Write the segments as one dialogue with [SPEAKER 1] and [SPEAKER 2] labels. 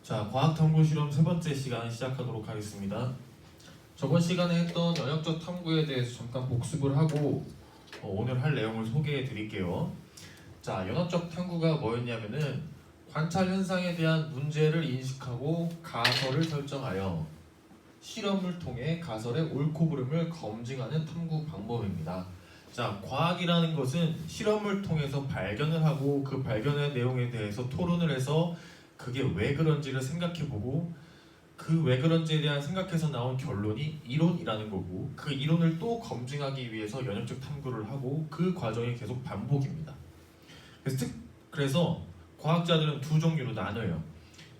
[SPEAKER 1] 자, 과학탐구 실험 세 번째 시간 시작하도록 하겠습니다. 저번 시간에 했던 연역적 탐구에 대해서 잠깐 복습을 하고 오늘 할 내용을 소개해 드릴게요. 자, 연역적 탐구가 뭐였냐면은 관찰 현상에 대한 문제를 인식하고 가설을 설정하여 실험을 통해 가설의 옳고 그름을 검증하는 탐구 방법입니다. 자, 과학이라는 것은 실험을 통해서 발견을 하고 그 발견의 내용에 대해서 토론을 해서 그게 왜 그런지를 생각해보고 그 왜 그런지에 대한 생각해서 나온 결론이 이론이라는 거고 그 이론을 또 검증하기 위해서 연역적 탐구를 하고 그 과정이 계속 반복입니다. 그래서 과학자들은 두 종류로 나눠요.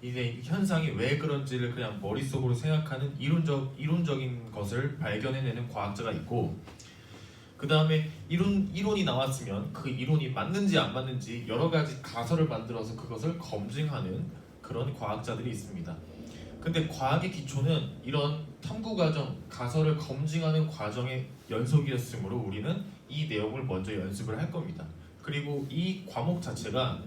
[SPEAKER 1] 이제 현상이 왜 그런지를 그냥 머릿속으로 생각하는 이론적인 것을 발견해내는 과학자가 있고, 그 다음에 이론이 나왔으면 그 이론이 맞는지 안 맞는지 여러 가지 가설을 만들어서 그것을 검증하는 그런 과학자들이 있습니다. 근데 과학의 기초는 이런 탐구 과정, 가설을 검증하는 과정의 연속이었으므로 우리는 이 내용을 먼저 연습을 할 겁니다. 그리고 이 과목 자체가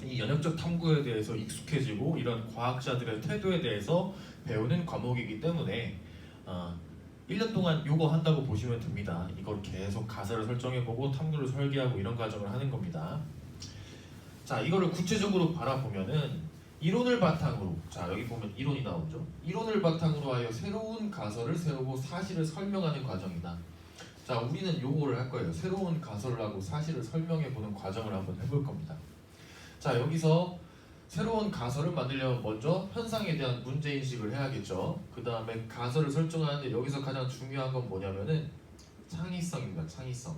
[SPEAKER 1] 이 연역적 탐구에 대해서 익숙해지고 이런 과학자들의 태도에 대해서 배우는 과목이기 때문에 1년 동안 요거 한다고 보시면 됩니다. 이걸 계속 가설을 설정해보고 탐구를 설계하고 이런 과정을 하는 겁니다. 자, 이거를 구체적으로 바라보면은 이론을 바탕으로, 자 여기 보면 이론이 나오죠. 이론을 바탕으로 하여 새로운 가설을 세우고 사실을 설명하는 과정이다. 자, 우리는 요거를 할 거예요. 새로운 가설을 하고 사실을 설명해보는 과정을 한번 해볼 겁니다. 자, 여기서 새로운 가설을 만들려면 먼저 현상에 대한 문제인식을 해야겠죠. 그 다음에 가설을 설정하는데 여기서 가장 중요한 건 뭐냐면은 창의성입니다. 창의성.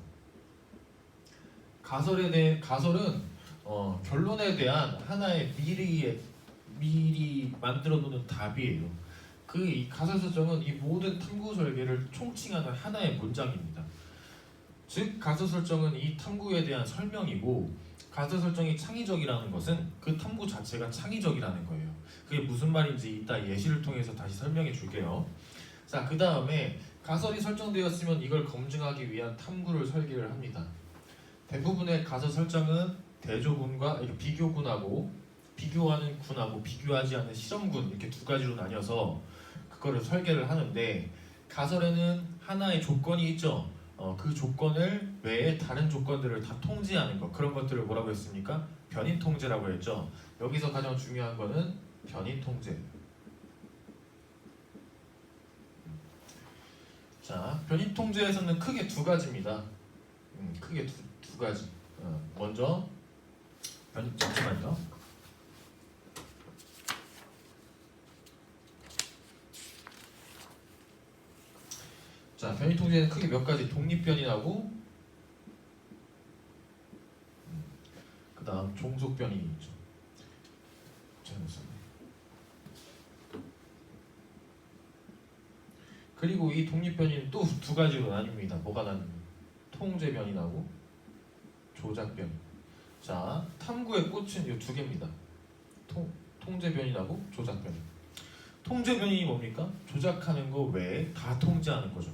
[SPEAKER 1] 가설은 결론에 대한 하나의 미리 만들어 놓는 답이에요. 이 가설 설정은 이 모든 탐구 설계를 총칭하는 하나의 문장입니다. 즉 가설 설정은 이 탐구에 대한 설명이고, 가설 설정이 창의적이라는 것은 그 탐구 자체가 창의적이라는 거예요. 그게 무슨 말인지 이따 예시를 통해서 다시 설명해 줄게요. 자, 그 다음에 가설이 설정되었으면 이걸 검증하기 위한 탐구를 설계를 합니다. 대부분의 가설 설정은 대조군과 비교군하고 비교하는 군하고 비교하지 않는 실험군 이렇게 두 가지로 나뉘어서 그거를 설계를 하는데, 가설에는 하나의 조건이 있죠. 그 조건을 외에 다른 조건들을 다 통제하는 것, 그런 것들을 뭐라고 했습니까? 변이 통제라고 했죠. 여기서 가장 중요한 거는 변이 통제. 자, 변이 통제에서는 크게 두 가지입니다. 크게 두 가지. 먼저 잠시만요. 자, 변이 통제는 크게 몇 가지, 독립변이라고, 그 다음 종속변이 있죠. 그리고 이 독립변이는 또 두 가지로 나뉩니다. 뭐가 나뉩니까? 통제변이라고 조작변. 자, 탐구의 꽃은 이 두 개입니다. 통제변이라고 조작변. 통제변이 뭡니까? 조작하는 거 외에 다 통제하는 거죠.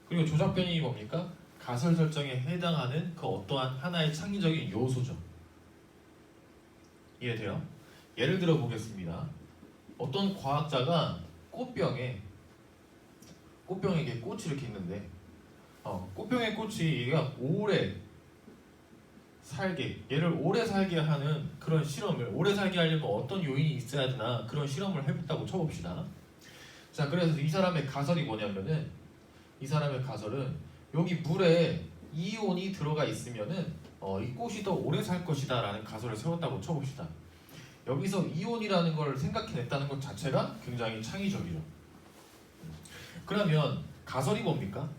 [SPEAKER 1] 그리고 조작변이 뭡니까? 가설 설정에 해당하는 그 어떠한 하나의 창의적인 요소죠. 이해돼요? 예를 들어 보겠습니다. 어떤 과학자가 꽃병에 꽃이 이렇게 있는데 꽃병의 꽃이 얘가 오래 살게, 얘를 오래 살게 하는 그런 실험을, 오래 살게 하려면 어떤 요인이 있어야 되나, 그런 실험을 해봤다고 쳐봅시다. 자, 그래서 이 사람의 가설이 뭐냐면은, 이 사람의 가설은 여기 물에 이온이 들어가 있으면은 이 꽃이 더 오래 살 것이다 라는 가설을 세웠다고 쳐봅시다. 여기서 이온이라는 걸 생각해냈다는 것 자체가 굉장히 창의적이죠. 그러면 가설이 뭡니까?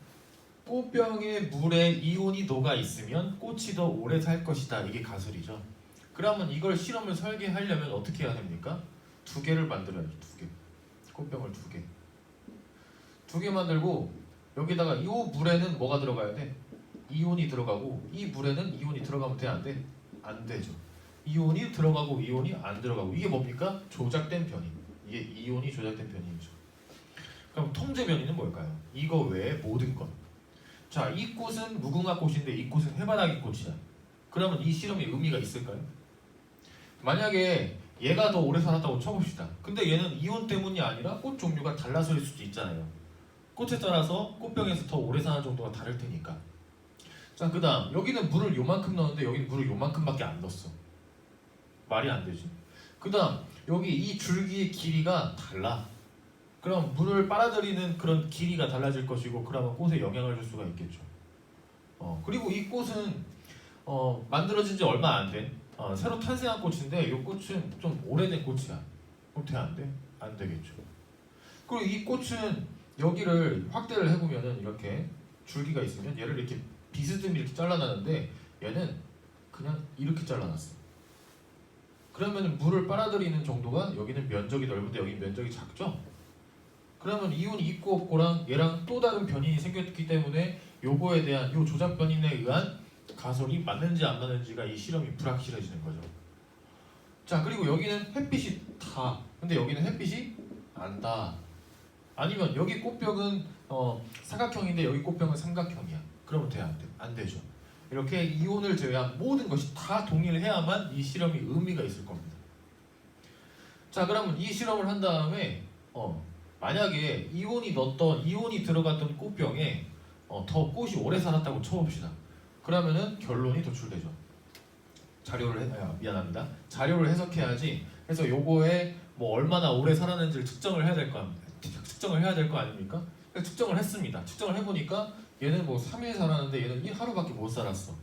[SPEAKER 1] 꽃병에 물에 이온이 녹아 있으면 꽃이 더 오래 살 것이다. 이게 가설이죠. 그러면 이걸 실험을 설계하려면 어떻게 해야 됩니까? 두 개를 만들어야죠. 두 개. 꽃병을 두 개. 두 개 만들고 여기다가 이 물에는 뭐가 들어가야 돼? 이온이 들어가고, 이 물에는 이온이 들어가면 돼? 안 돼? 안 되죠. 이온이 들어가고 이온이 안 들어가고, 이게 뭡니까? 조작된 변이. 이게 이온이 조작된 변이죠. 그럼 통제 변이는 뭘까요? 이거 외에 모든 것. 자, 이 꽃은 무궁화 꽃인데 이 꽃은 해바라기 꽃이다. 그러면 이 실험에 의미가 있을까요? 만약에 얘가 더 오래 살았다고 쳐봅시다. 근데 얘는 이온 때문이 아니라 꽃 종류가 달라서일 수도 있잖아요. 꽃에 따라서 꽃병에서 더 오래 사는 정도가 다를 테니까. 자, 그 다음 여기는 물을 요만큼 넣었는데 여기는 물을 요만큼밖에 안 넣었어. 말이 안 되지. 그 다음 여기 이 줄기의 길이가 달라. 그럼 물을 빨아들이는 그런 길이가 달라질 것이고, 그러면 꽃에 영향을 줄 수가 있겠죠. 그리고 이 꽃은 만들어진 지 얼마 안 된 새로 탄생한 꽃인데, 이 꽃은 좀 오래된 꽃이야. 그럼 돼, 안 돼? 안 되겠죠. 그리고 이 꽃은 여기를 확대를 해보면은 이렇게 줄기가 있으면 얘를 이렇게 비스듬히 이렇게 잘라놨는데, 얘는 그냥 이렇게 잘라놨어. 그러면 물을 빨아들이는 정도가, 여기는 면적이 넓은데 여기 면적이 작죠? 그러면 이온이 있고 없고랑 얘랑 또 다른 변인이 생겼기 때문에 요거에 대한 요 조작 변인에 의한 가설이 맞는지 안 맞는지가 이 실험이 불확실해지는 거죠. 자, 그리고 여기는 햇빛이 다. 근데 여기는 햇빛이 안 다. 아니면 여기 꽃병은 사각형인데 여기 꽃병은 삼각형이야. 그러면 돼, 안 돼? 안 되죠. 이렇게 이온을 제외한 모든 것이 다 동일해야만 이 실험이 의미가 있을 겁니다. 자, 그러면 이 실험을 한 다음에 만약에 이온이 들어갔던 꽃병에 더 꽃이 오래 살았다고 쳐봅시다. 그러면은 결론이 도출되죠. 미안합니다. 자료를 해석해야지. 그래서 요거에 뭐 얼마나 오래 살았는지를 측정을 해야 될 거 아닙니까? 그래서 측정을 했습니다. 측정을 해보니까 얘는 뭐 3일 살았는데 얘는 하루밖에 못 살았어.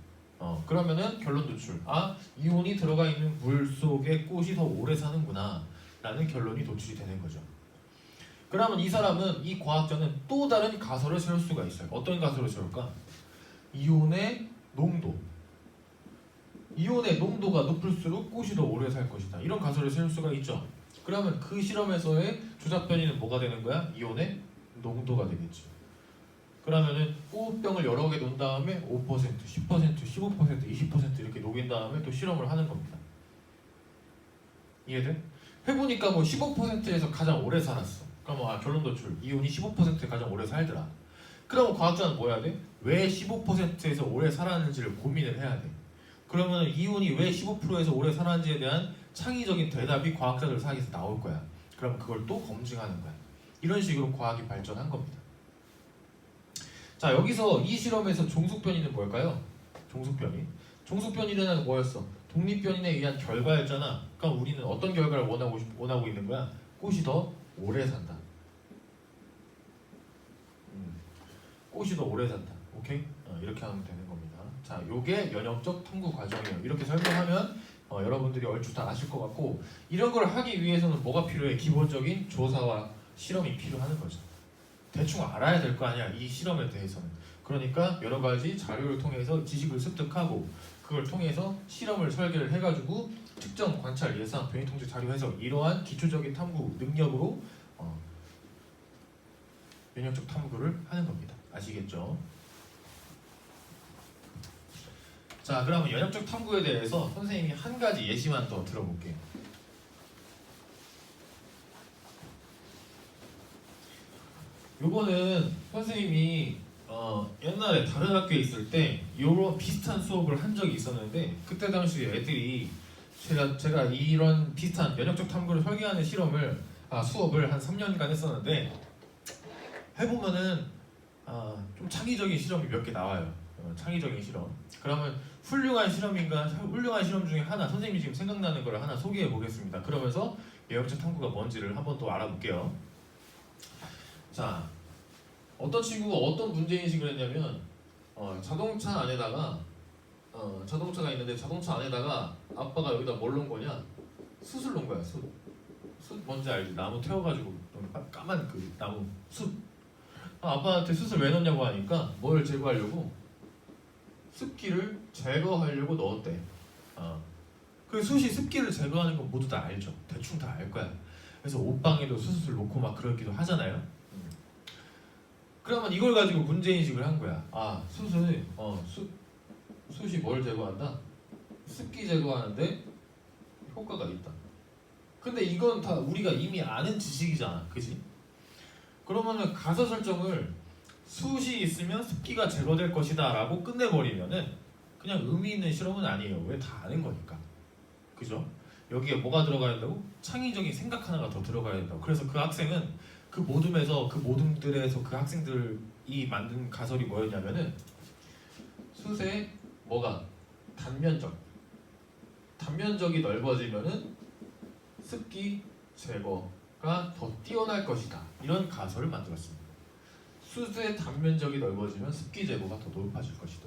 [SPEAKER 1] 그러면은 결론 도출. 아, 이온이 들어가 있는 물 속에 꽃이 더 오래 사는구나 라는 결론이 도출이 되는 거죠. 그러면 이 사람은, 이 과학자는 또 다른 가설을 세울 수가 있어요. 어떤 가설을 세울까? 이온의 농도. 이온의 농도가 높을수록 꽃이 더 오래 살 것이다. 이런 가설을 세울 수가 있죠. 그러면 그 실험에서의 조작 변이는 뭐가 되는 거야? 이온의 농도가 되겠지. 그러면은 꽃병을 여러 개 놓은 다음에 5%, 10%, 15%, 20% 이렇게 녹인 다음에 또 실험을 하는 겁니다. 이해돼? 해보니까 뭐 15%에서 가장 오래 살았어. 그럼 결론 도출. 이온이 15%에 가장 오래 살더라. 그러면 과학자는 뭐 해야 돼? 왜 15%에서 오래 살았는지를 고민을 해야 돼. 그러면 이온이 왜 15%에서 오래 살았는지에 대한 창의적인 대답이 과학자들 사이에서 나올 거야. 그럼 그걸 또 검증하는 거야. 이런 식으로 과학이 발전한 겁니다. 자, 여기서 이 실험에서 종속변이는 뭘까요? 종속변이는 뭐였어? 독립변인에 의한 결과였잖아. 그러니까 우리는 어떤 결과를 원하고 있는 거야? 꽃이 더 오래 산다. 꽃이 더 오래 산다. 오케이? 이렇게 하면 되는 겁니다. 자, 요게 연역적 탐구 과정이에요. 이렇게 설명하면 여러분들이 얼추 다 아실 것 같고, 이런 걸 하기 위해서는 뭐가 필요해? 기본적인 조사와 실험이 필요하는 거죠. 대충 알아야 될 거 아니야, 이 실험에 대해서는. 그러니까 여러 가지 자료를 통해서 지식을 습득하고, 그걸 통해서 실험을 설계를 해가지고 특정 관찰, 예상, 변이 통제 자료해서 이러한 기초적인 탐구 능력으로 면역적 탐구를 하는 겁니다. 아시겠죠? 자, 그러면 면역적 탐구에 대해서 선생님이 한 가지 예시만 더 들어볼게요. 요거는 선생님이 옛날에 다른 학교에 있을 때 요런 비슷한 수업을 한 적이 있었는데, 그때 당시에 애들이 제가 이런 비슷한 면역적 탐구를 설계하는 수업을 한 3년간 했었는데, 해보면은 좀 창의적인 실험이 몇 개 나와요. 창의적인 실험. 그러면 훌륭한 실험 중에 하나, 선생님이 지금 생각나는 걸 하나 소개해 보겠습니다. 그러면서 면역적 탐구가 뭔지를 한번 또 알아볼게요. 자, 어떤 친구가 어떤 문제인식을 했냐면, 자동차 안에다가 자동차가 있는데 자동차 안에다가 아빠가 여기다 뭘 넣은 거냐? 숯을 넣은 거야. 숯 뭔지 알지? 나무 태워가지고 까만 그 나무 숯. 아빠한테 숯을 왜 넣냐고 하니까 뭘 제거하려고? 습기를 제거하려고 넣었대. 그 숯이 습기를 제거하는 건 모두 다 알죠. 대충 다 알 거야. 그래서 옷방에도 숯을 놓고 막 그러기도 하잖아요. 그러면 이걸 가지고 문제인식을 한 거야. 숯이 뭘 제거한다? 습기 제거하는데 효과가 있다. 근데 이건 다 우리가 이미 아는 지식이잖아, 그지? 그러면은 가설 설정을 숯이 있으면 습기가 제거될 것이다 라고 끝내버리면은 그냥 의미 있는 실험은 아니에요. 왜? 다 아는 거니까. 그죠? 여기에 뭐가 들어가야 된다고? 창의적인 생각 하나가 더 들어가야 된다고. 그래서 그 학생은 그 모둠들에서 그 학생들이 만든 가설이 뭐였냐면은 숯의 뭐가 단면적이 넓어지면은 습기 제거가 더 뛰어날 것이다. 이런 가설을 만들었습니다. 숯의 단면적이 넓어지면 습기 제거가 더 높아질 것이다.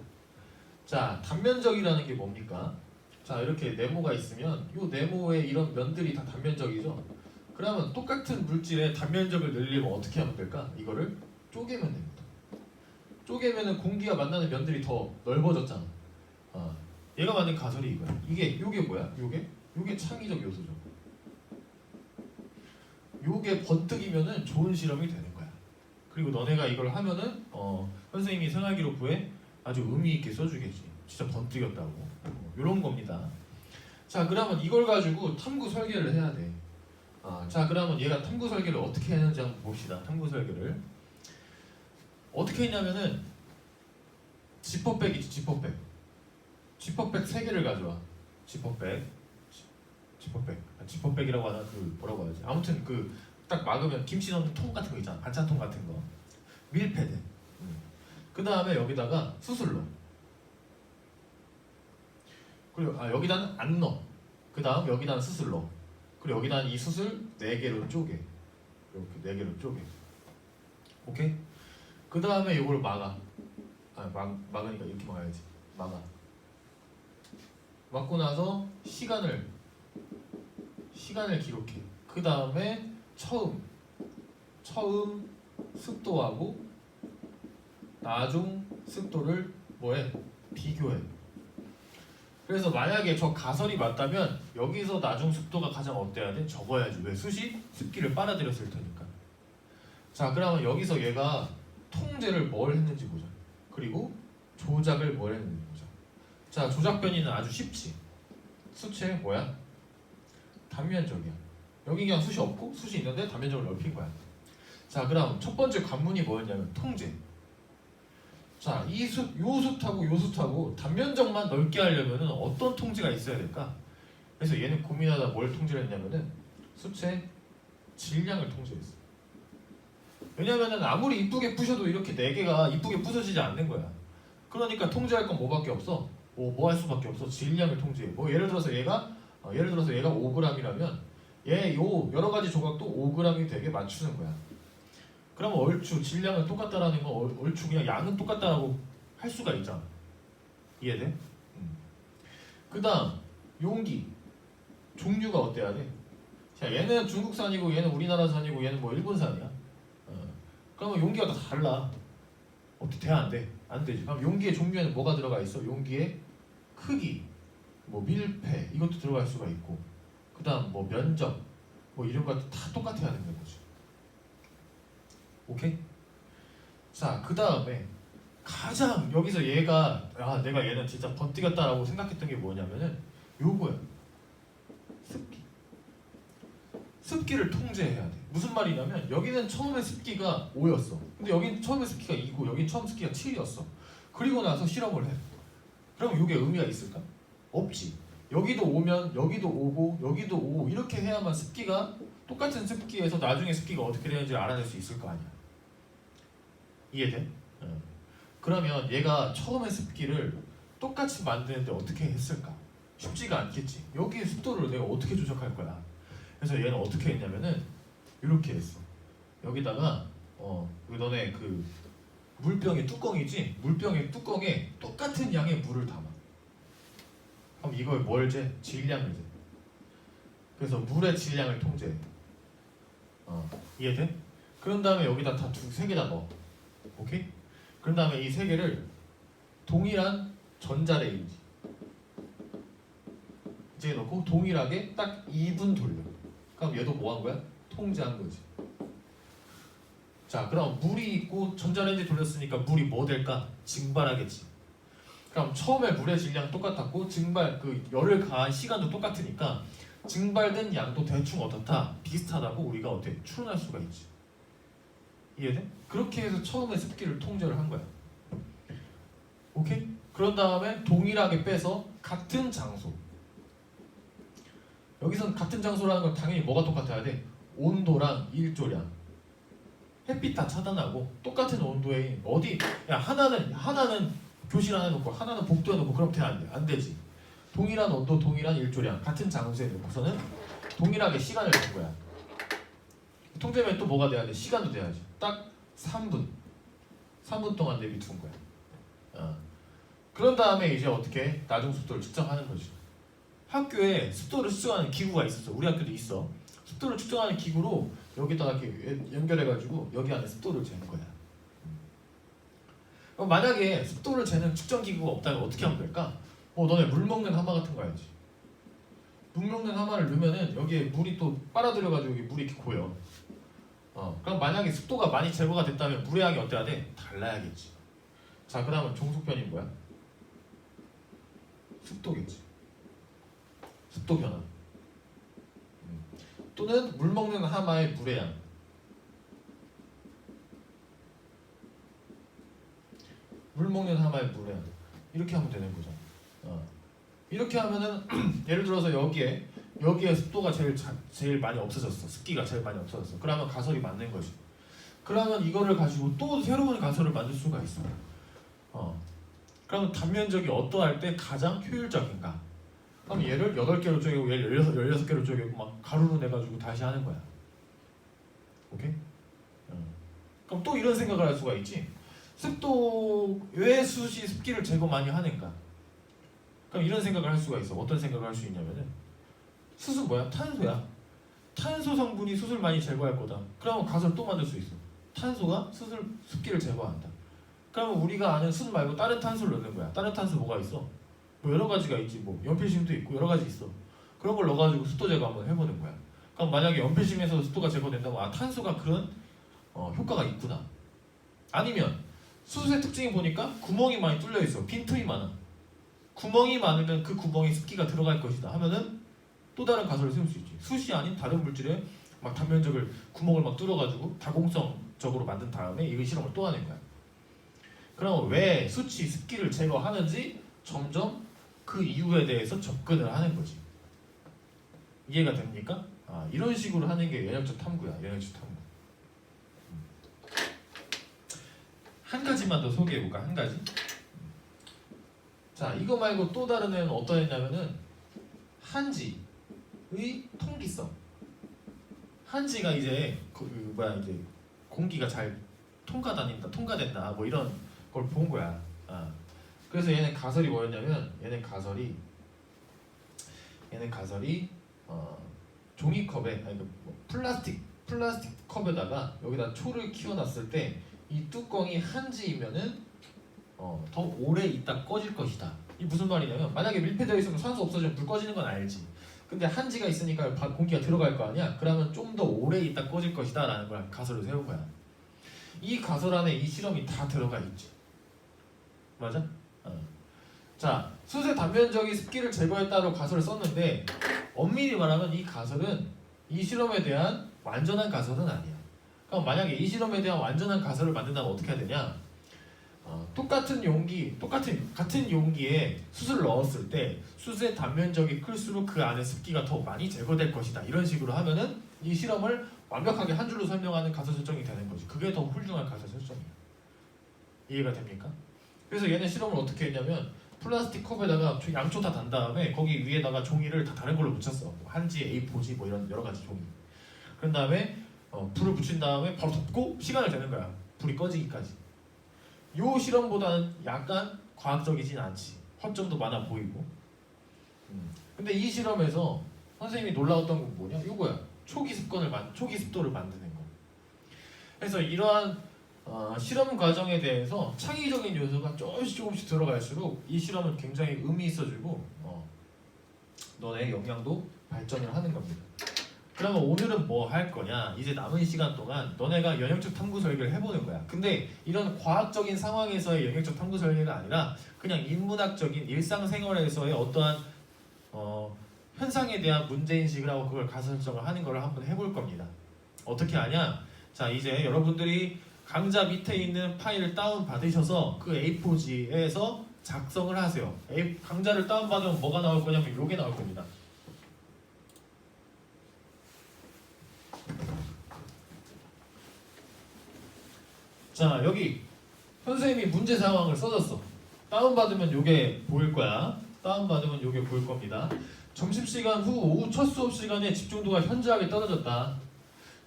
[SPEAKER 1] 자, 단면적이라는 게 뭡니까? 자, 이렇게 네모가 있으면 이 네모에 이런 면들이 다 단면적이죠. 그러면 똑같은 물질의 단면적을 늘리면 어떻게 하면 될까? 이거를 쪼개면 됩니다. 쪼개면은 공기가 만나는 면들이 더 넓어졌잖아. 얘가 만든 가설이 이거야. 요게 뭐야? 요게 창의적 요소죠. 요게 번뜩이면은 좋은 실험이 되는 거야. 그리고 너네가 이걸 하면은 선생님이 생활기록부에 아주 의미 있게 써주겠지. 진짜 번뜩였다고. 요런 겁니다. 자, 그러면 이걸 가지고 탐구 설계를 해야 돼. 자, 그러면 얘가 탐구 설계를 어떻게 했는지 한번 봅시다. 탐구 설계를 어떻게 했냐면은 지퍼백이지. 지퍼백 3개를 가져와. 지퍼백이라고 하나 그 뭐라고 하지? 아무튼 그 딱 막으면 김치 넣는 통 같은 거 있잖아. 반찬통 같은 거. 밀패드. 그 다음에 여기다가 수술로. 그리고 여기다는 안 넣어. 그 다음 여기다는 수술로. 그리고 여기다는 이 수술 4개로 쪼개. 이렇게 4개로 쪼개. 오케이? 그 다음에 이걸 막아. 막으니까 이렇게 막아야지. 막아. 막고 나서 시간을 기록해. 그 다음에 처음 습도하고 나중 습도를 뭐해? 비교해. 그래서 만약에 저 가설이 맞다면 여기서 나중 습도가 가장 어때야 돼? 적어야지. 왜? 숯이 습기를 빨아들였을 테니까. 자, 그러면 여기서 얘가 통제를 뭘 했는지 보자. 그리고 조작을 뭘 했는지 보자. 자, 조작 변이는 아주 쉽지. 숯의 뭐야? 단면적이야. 여기 그냥 숯이 없고 숯이 있는데 단면적을 넓힌 거야. 자, 그럼 첫 번째 관문이 뭐였냐면 통제. 자, 요 숯하고 단면적만 넓게 하려면은 어떤 통제가 있어야 될까? 그래서 얘는 고민하다 뭘 통제를 했냐면은 숯의 질량을 통제했어. 왜냐면은 아무리 이쁘게 부셔도 이렇게 4개가 이쁘게 부서지지 않는 거야. 그러니까 통제할 건 뭐밖에 없어? 뭐 할 수밖에 없어? 질량을 통제해. 뭐 예를 들어서 얘가 5g이라면 얘 여러 가지 조각도 5g이 되게 맞추는 거야. 그러면 얼추 질량은 똑같다라는 건 얼추 그냥 양은 똑같다라고 할 수가 있잖아. 이해돼? 그 다음 용기 종류가 어때야 돼? 자, 얘는 중국산이고 얘는 우리나라산이고 얘는 뭐 일본산이야. 그러면 용기가 다 달라. 어떻게 돼? 안 돼? 안 되지. 그럼 용기의 종류에는 뭐가 들어가 있어? 용기의 크기, 뭐 밀폐 이것도 들어갈 수가 있고, 그 다음 뭐 면적 뭐 이런 것도 다 똑같아야 되는 거지. 오케이? 자, 그 다음에 가장 여기서 얘가 내가 얘는 진짜 번뜩였다라고 생각했던 게 뭐냐면은 요거야. 습기를 통제해야 돼. 무슨 말이냐면 여기는 처음에 습기가 5였어. 근데 여긴 처음에 습기가 2고 여긴 처음 습기가 7이었어. 그리고 나서 실험을 해. 그럼 이게 의미가 있을까? 없지. 여기도 5면 여기도 5고 여기도 5 이렇게 해야만 습기가 똑같은 습기에서 나중에 습기가 어떻게 되는지 알아낼 수 있을 거 아니야. 이해돼? 그러면 얘가 처음에 습기를 똑같이 만드는데 어떻게 했을까? 쉽지가 않겠지. 여기에 습도를 내가 어떻게 조작할 거야? 그래서 얘는 어떻게 했냐면은 이렇게 했어. 여기다가 너네 그 물병의 뚜껑이지? 물병의 뚜껑에 똑같은 양의 물을 담아. 그럼 이걸 뭘 재? 질량을 재. 그래서 물의 질량을 통제해. 이해돼? 그런 다음에 여기다 다 3개 다 넣어. 오케이? 그런 다음에 이 3개를 동일한 전자레인지 이제 넣고 동일하게 딱 2분 돌려. 그럼 얘도 뭐 한 거야? 통제한 거지. 자, 그럼 물이 있고 전자레인지 돌렸으니까 물이 뭐 될까? 증발하겠지. 그럼 처음에 물의 질량 똑같았고 그 열을 가한 시간도 똑같으니까 증발된 양도 대충 어떻다? 비슷하다고 우리가 어떻게 추론할 수가 있지. 이해돼? 그렇게 해서 처음에 습기를 통제를 한 거야. 오케이? 그런 다음에 동일하게 빼서 같은 장소 여기선 같은 장소라는 건 당연히 뭐가 똑같아야 돼? 온도랑 일조량. 햇빛 다 차단하고 똑같은 온도에 어디 야 하나는 교실 안에 놓고 하나는 복도에 놓고 그럼 안 돼. 안 되지. 동일한 온도, 동일한 일조량, 같은 장소에 놓고서는 동일하게 시간을 준 거야. 통제면 또 뭐가 돼야 돼? 시간도 돼야지. 딱 3분 동안 내비둔 거야. 그런 다음에 이제 어떻게 나중 습도를 측정하는 거지. 학교에 습도를 측정하는 기구가 있었어. 우리 학교도 있어. 습도를 측정하는 기구로 여기다가 이렇게 연결해가지고 여기 안에 습도를 재는 거야. 그럼 만약에 습도를 재는 측정 기구가 없다면 어떻게 하면 될까? 너네 물 먹는 하마 같은 거 알지? 물 먹는 하마를 넣으면은 여기에 물이 또 빨아들여가지고 여기 물이 이렇게 고여. 그럼 만약에 습도가 많이 제거가 됐다면 물의 양이 어때야 돼? 달라야겠지. 자, 그 다음은 종속변이 뭐야? 습도겠지. 습도 변화. 또는 물 먹는 하마의 물의 양. 물 먹는 하마의 물의 양. 이렇게 하면 되는 거죠. 이렇게 하면은 예를 들어서 여기에 습도가 제일 많이 없어졌어. 습기가 제일 많이 없어졌어. 그러면 가설이 맞는 거지. 그러면 이거를 가지고 또 새로운 가설을 만들 수가 있어. 그러면 단면적이 어떠할 때 가장 효율적인가? 그럼 얘를 8개로 쪼개고 얘를 16개로 쪼개고 막 가루로 내가지고 다시 하는 거야. 오케이? 그럼 또 이런 생각을 할 수가 있지. 습도 왜 숯이 습기를 제거 많이 하는가? 그럼 이런 생각을 할 수가 있어. 어떤 생각을 할 수 있냐면은 숯은 뭐야? 탄소야. 탄소 성분이 숯을 많이 제거할 거다. 그러면 가설 또 만들 수 있어. 탄소가 습기를 제거한다. 그러면 우리가 아는 숯 말고 다른 탄소를 넣는 거야. 다른 탄소 뭐가 있어? 뭐 여러 가지가 있지. 뭐 연필심도 있고 여러 가지 있어. 그런 걸 넣어가지고 습도 제거 한번 해보는 거야. 그럼 만약에 연필심에서 습도가 제거된다면 탄소가 그런 효과가 있구나. 아니면 숯의 특징이 보니까 구멍이 많이 뚫려 있어. 빈틈이 많아. 구멍이 많으면 그 구멍에 습기가 들어갈 것이다 하면은 또 다른 가설을 세울 수 있지. 숯이 아닌 다른 물질에 막 단면적을 구멍을 막 뚫어가지고 다공성적으로 만든 다음에 이 실험을 또 하는 거야. 그럼 왜 숯이 습기를 제거하는지 점점 그 이유에 대해서 접근을 하는 거지. 이해가 됩니까? 이런 식으로 하는 게 연역적 탐구야. 연역적 탐구. 한 가지만 더 소개해볼까? 한 가지. 자, 이거 말고 또 다른 애는 어떤 애냐면은 한지의 통기성. 한지가 이제 이제 공기가 잘 통과된다 뭐 이런 걸 본 거야. 그래서 얘는 가설이 뭐였냐면 얘는 가설이 종이컵에 플라스틱 컵에다가 여기다 초를 키워놨을 때 이 뚜껑이 한지이면은 더 오래 있다 꺼질 것이다. 이 무슨 말이냐면 만약에 밀폐되어 있으면 산소 없어지면 불 꺼지는 건 알지. 근데 한지가 있으니까 공기가 들어갈 거 아니야. 그러면 좀 더 오래 있다 꺼질 것이다 라는 걸 가설을 세운 거야. 이 가설 안에 이 실험이 다 들어가 있지. 맞아? 자, 숯의 단면적이 습기를 제거했다로 가설을 썼는데 엄밀히 말하면 이 가설은 이 실험에 대한 완전한 가설은 아니야. 그럼 만약에 이 실험에 대한 완전한 가설을 만든다면 어떻게 해야 되냐? 같은 용기에 숯을 넣었을 때 숯의 단면적이 클수록 그 안에 습기가 더 많이 제거될 것이다. 이런 식으로 하면은 이 실험을 완벽하게 한 줄로 설명하는 가설 설정이 되는 거지. 그게 더 훌륭한 가설 설정이야. 이해가 됩니까? 그래서 얘는 실험을 어떻게 했냐면 플라스틱 컵에다가 양초 다 단 다음에 거기 위에다가 종이를 다 다른 걸로 붙였어. 한지, A4지 뭐 이런 여러 가지 종이. 그런 다음에 불을 붙인 다음에 바로 덮고 시간을 재는 거야. 불이 꺼지기까지. 요 실험보다는 약간 과학적이진 않지. 허점도 많아 보이고. 근데 이 실험에서 선생님이 놀라웠던 건 뭐냐? 이거야. 초기 습도를 만드는 거. 그래서 이러한 실험 과정에 대해서 창의적인 요소가 조금씩 들어갈수록 이 실험은 굉장히 의미 있어지고 너네 역량도 발전을 하는 겁니다. 그러면 오늘은 뭐 할 거냐? 이제 남은 시간 동안 너네가 연역적 탐구 설계를 해보는 거야. 근데 이런 과학적인 상황에서의 연역적 탐구 설계가 아니라 그냥 인문학적인 일상생활에서의 어떠한 현상에 대한 문제인식을 하고 그걸 가설정을 하는 걸 한번 해볼 겁니다. 어떻게 하냐? 자, 이제 여러분들이 강좌 밑에 있는 파일을 다운 받으셔서 그 A4지에서 작성을 하세요. 강좌를 다운 받으면 뭐가 나올 거냐면 이게 나올 겁니다. 자 여기 선생님이 문제 상황을 써줬어. 다운받으면 요게 보일 거야. 다운받으면 요게 보일 겁니다. 점심시간 후 오후 첫 수업 시간에 집중도가 현저하게 떨어졌다.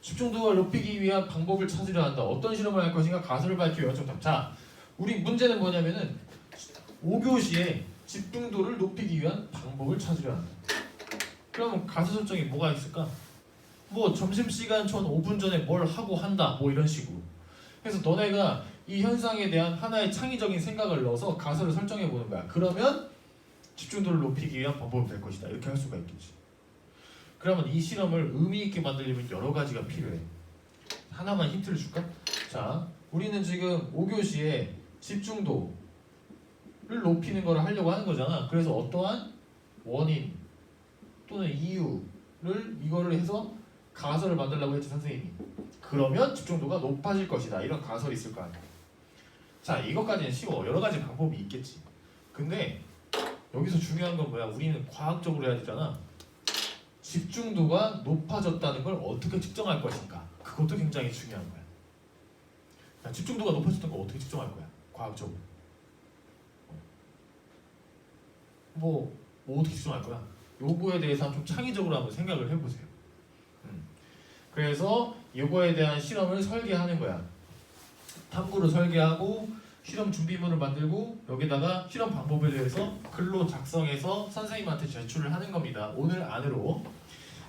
[SPEAKER 1] 집중도를 높이기 위한 방법을 찾으려 한다. 어떤 실험을 할 것인가 가설을 밝혀 연습답. 자, 우리 문제는 뭐냐면은 5교시에 집중도를 높이기 위한 방법을 찾으려 한다. 그러면 가설 설정이 뭐가 있을까? 뭐 점심시간 전 5분 전에 뭘 하고 한다. 뭐 이런 식으로. 그래서 너네가 이 현상에 대한 하나의 창의적인 생각을 넣어서 가설을 설정해 보는 거야. 그러면 집중도를 높이기 위한 방법이 될 것이다. 이렇게 할 수가 있겠지. 그러면 이 실험을 의미 있게 만들려면 여러 가지가 필요해. 하나만 힌트를 줄까? 자, 우리는 지금 5교시에 집중도를 높이는 걸 하려고 하는 거잖아. 그래서 어떠한 원인 또는 이유를 이거를 해서 가설을 만들려고 했지 선생님이. 그러면 집중도가 높아질 것이다. 이런 가설이 있을 거 아니야. 자, 이것까지는 쉬워. 여러 가지 방법이 있겠지. 근데 여기서 중요한 건 뭐야? 우리는 과학적으로 해야 되잖아. 집중도가 높아졌다는 걸 어떻게 측정할 것인가? 그것도 굉장히 중요한 거야. 야, 집중도가 높아졌다는 걸 어떻게 측정할 거야? 과학적으로. 뭐 어떻게 측정할 거야? 요거에 대해서 좀 창의적으로 한번 생각을 해보세요. 그래서 요거에 대한 실험을 설계하는 거야. 탐구를 설계하고 실험 준비물을 만들고 여기다가 실험 방법에 대해서 글로 작성해서 선생님한테 제출을 하는 겁니다. 오늘 안으로.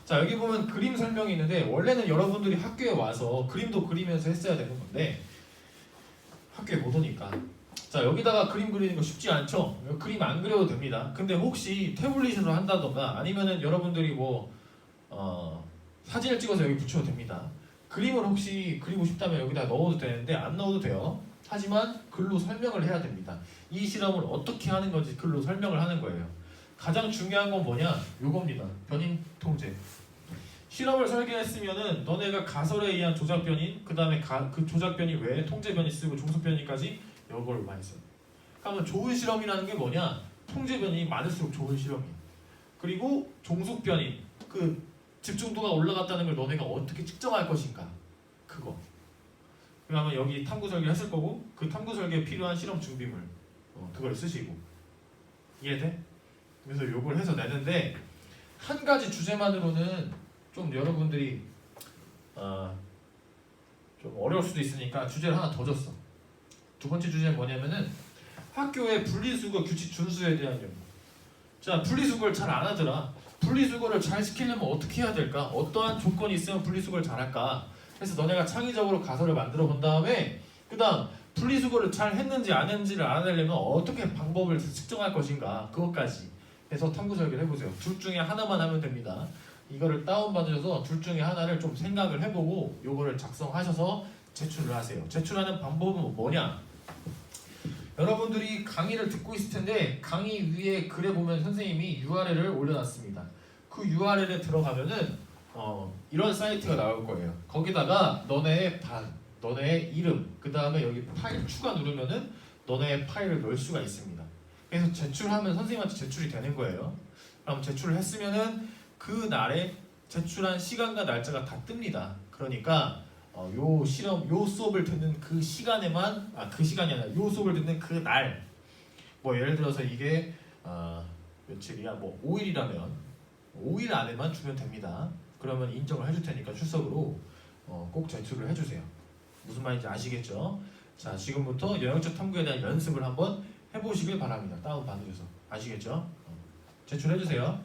[SPEAKER 1] 자, 여기 보면 그림 설명이 있는데 원래는 여러분들이 학교에 와서 그림도 그리면서 했어야 되는 건데 학교에 못 오니까. 자, 여기다가 그림 그리는 거 쉽지 않죠? 그림 안 그려도 됩니다. 근데 혹시 태블릿으로 한다던가 아니면은 여러분들이 뭐 사진을 찍어서 여기 붙여도 됩니다. 그림을 혹시 그리고 싶다면 여기다 넣어도 되는데 안 넣어도 돼요. 하지만 글로 설명을 해야 됩니다. 이 실험을 어떻게 하는 건지 글로 설명을 하는 거예요. 가장 중요한 건 뭐냐? 요겁니다. 변인 통제. 실험을 설계했으면은 너네가 가설에 의한 조작 변인, 그 다음에 그 조작 변인 외에 통제 변인 쓰고 종속 변인까지 요걸 많이 써요. 그러면 좋은 실험이라는 게 뭐냐? 통제 변인이 많을수록 좋은 실험이에요. 그리고 종속 변인, 그 집중도가 올라갔다는 걸 너네가 어떻게 측정할 것인가? 그거. 그러면 여기 탐구 설계 했을 거고 그 탐구 설계에 필요한 실험 준비물 그걸 쓰시고. 이해돼? 그래서 요걸 해서 내는데 한 가지 주제만으로는 좀 여러분들이 좀 어려울 수도 있으니까 주제를 하나 더 줬어. 두 번째 주제는 뭐냐면은 학교의 분리수거 규칙 준수에 대한 연구. 자, 분리수거를 잘 안 하더라. 분리수거를 잘 시키려면 어떻게 해야 될까? 어떠한 조건이 있으면 분리수거를 잘 할까? 그래서 너네가 창의적으로 가설을 만들어 본 다음에 그 다음 분리수거를 잘 했는지 안 했는지를 알아내려면 어떻게 방법을 측정할 것인가? 그것까지 해서 탐구 설계를 해보세요. 둘 중에 하나만 하면 됩니다. 이거를 다운받으셔서 둘 중에 하나를 좀 생각을 해보고 요거를 작성하셔서 제출을 하세요. 제출하는 방법은 뭐냐? 여러분들이 강의를 듣고 있을 텐데 강의 위에 글에 보면 선생님이 URL을 올려놨습니다. 그 URL에 들어가면은 이런 사이트가 나올 거예요. 거기다가 너네의 반, 너네의 이름, 그 다음에 여기 파일 추가 누르면은 너네의 파일을 넣을 수가 있습니다. 그래서 제출하면 선생님한테 제출이 되는 거예요. 그럼 제출을 했으면은 그 날에 제출한 시간과 날짜가 다 뜹니다. 그러니까 요 실험, 요 수업을 듣는 그 시간에만 그 시간이 아니라 요 수업을 듣는 그 날, 뭐 예를 들어서 이게 며칠이야, 뭐 5일이라면 5일 안에만 주면 됩니다. 그러면 인정을 해줄 테니까 출석으로 꼭 제출을 해주세요. 무슨 말인지 아시겠죠? 자, 지금부터 영역적 탐구에 대한 연습을 한번 해보시길 바랍니다. 다운 받으셔서 아시겠죠? 제출해주세요.